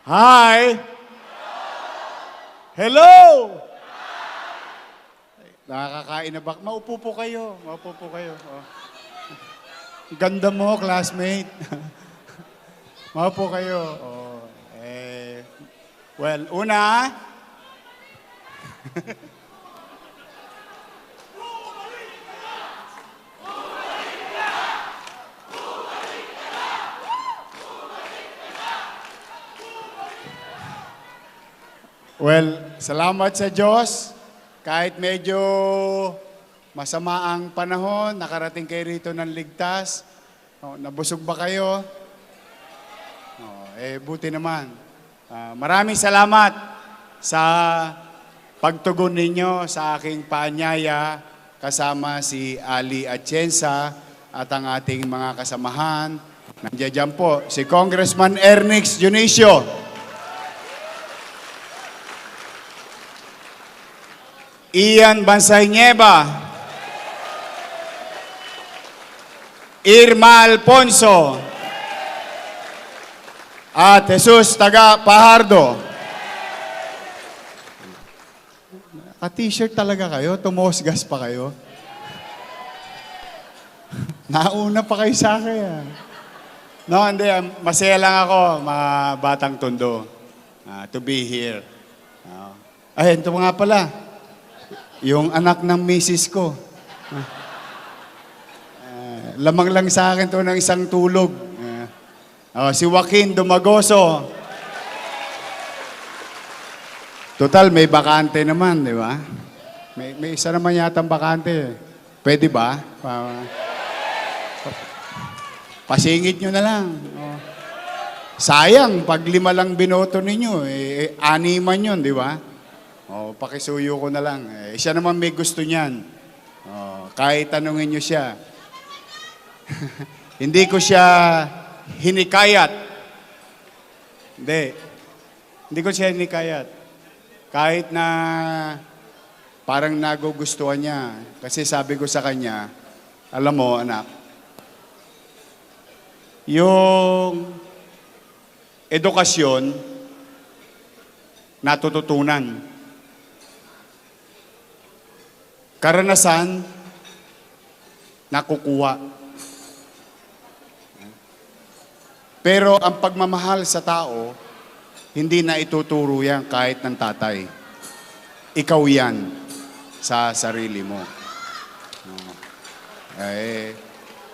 Hi! Hello! Nakakakain na ba? Maupo po kayo. Maupo po kayo. Oh. Ganda mo, classmate. Maupo kayo. Oh. Well, una, salamat sa Diyos. Kahit medyo masama ang panahon, nakarating kayo rito ng ligtas. Oh, nabusog ba kayo? Oh, buti naman. Maraming salamat sa pagtugon ninyo sa aking paanyaya kasama si Ali Atienza at ang ating mga kasamahan. Nandiyan po si Congressman Ernix Dionisio. Ian Bansay Nieva, Irma Alfonso, at Jesus Taga Pajardo. Naka-t-shirt talaga kayo? Tumosgas pa kayo? Nauna pa kayo sa akin. No, hindi. Masaya lang ako, mga batang tondo, to be here. Ay, ito nga pala. Yung anak ng misis ko. Lamang lang sa akin to ng isang tulog. Si Joaquin Dumagoso. Total, may bakante naman, di ba? May isa naman yatang bakante. Pwede ba? Pasingit nyo na lang. Sayang, pag 5 lang binoto ninyo, animan yun, di ba? Pakisuyo ko na lang. Siya naman may gusto niyan. Kahit tanungin niyo siya. Hindi ko siya hinikayat. Hindi ko siya hinikayat. Kahit na parang nagugustuhan niya. Kasi sabi ko sa kanya, alam mo anak, yung edukasyon natututunan. Karanasan, nakukuha. Pero ang pagmamahal sa tao, hindi na ituturo yan kahit ng tatay. Ikaw yan sa sarili mo.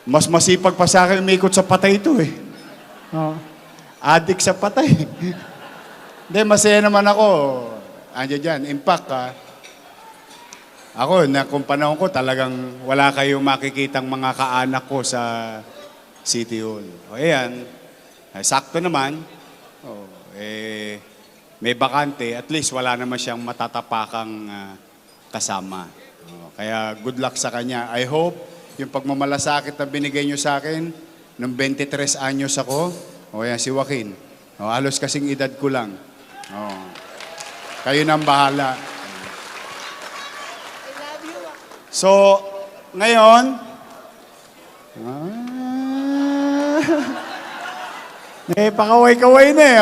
Mas masipag pa sa akin umikot sa patay ito eh. Addict sa patay. Hindi, masaya naman ako. Andiyan dyan. In fact, ako, kung panahon ko, talagang wala kayong makikitang mga kaanak ko sa City Hall. Ayan, sakto naman. May bakante, at least wala naman siyang matatapakang kasama. Kaya good luck sa kanya. I hope yung pagmamalasakit na binigay niyo sa akin, nung 23 anyos ako, ayan, si Joaquin. Halos kasing edad ko lang. Kayo nang bahala. So, ngayon, pakaway-kaway na eh.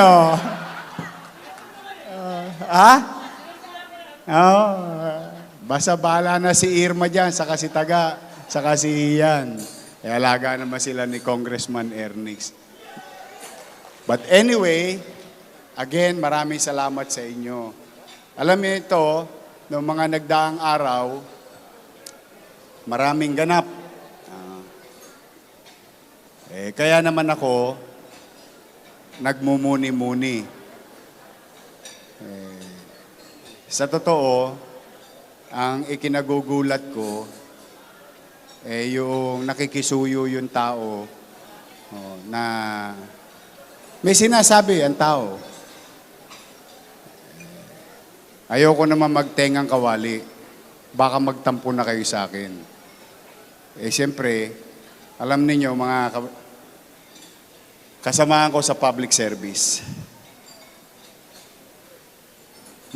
Basta bahala na si Irma dyan, saka si Taga, saka si Ian. Alaga naman sila ni Congressman Ernix. But anyway, again, maraming salamat sa inyo. Alam niyo ito, noong mga nagdaang araw, maraming ganap. Kaya naman ako, nagmumuni-muni. Sa totoo, ang ikinagugulat ko, yung nakikisuyo yung tao, na may sinasabi ang tao. Ayoko naman magtengang kawali. Baka magtampo na kayo sa akin. Siyempre, alam ninyo, mga kasamahan ko sa public service.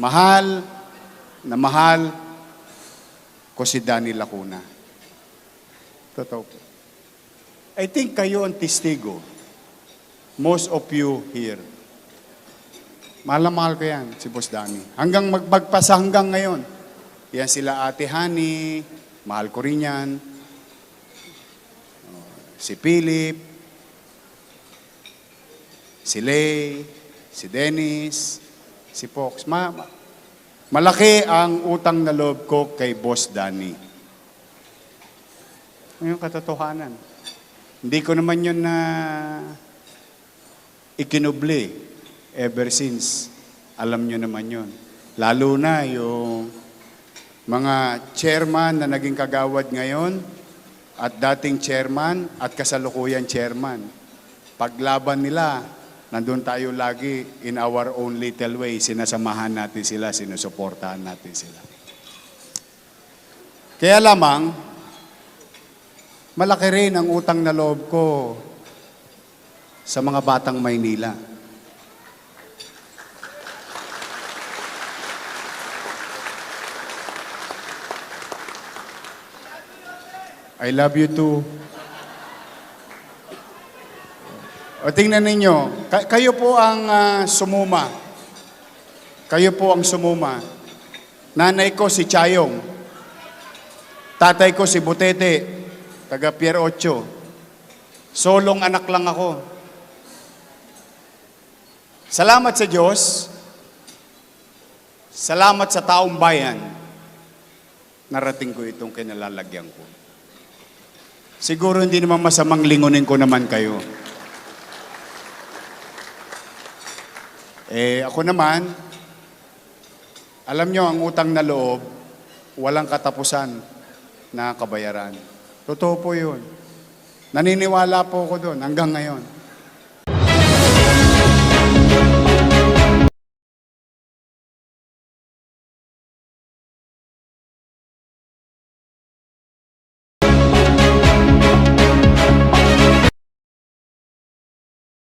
Mahal ko si Danny Lacuna. Totoo po. I think kayo ang testigo. Most of you here. Mahal na mahal ko yan, si Boss Danny. Hanggang magpagpasa hanggang ngayon. Yan sila Ate Honey, mahal ko rin yan. Si Philip, si Lay, si Dennis, si Fox. Malaki ang utang na loob ko kay Boss Danny. Yung katotohanan. Hindi ko naman yun na ikinubli ever since. Alam nyo naman yun. Lalo na yung mga chairman na naging kagawad ngayon at dating chairman at kasalukuyan chairman. Paglaban nila, nandun tayo lagi in our own little way. Sinasamahan natin sila, sinusuportahan natin sila. Kaya lamang, malaki rin ang utang na loob ko sa mga batang Maynila. I love you too. O tingnan ninyo, kayo po ang sumuma. Kayo po ang sumuma. Nanay ko si Chayong. Tatay ko si Butete, taga Pier 8. Solong anak lang ako. Salamat sa Diyos. Salamat sa taong bayan. Narating ko itong kinalalagyan ko. Siguro hindi naman masamang lingunin ko naman kayo. Ako naman, alam nyo, ang utang na loob, walang katapusan na kabayaran. Totoo po yun. Naniniwala po ako doon hanggang ngayon.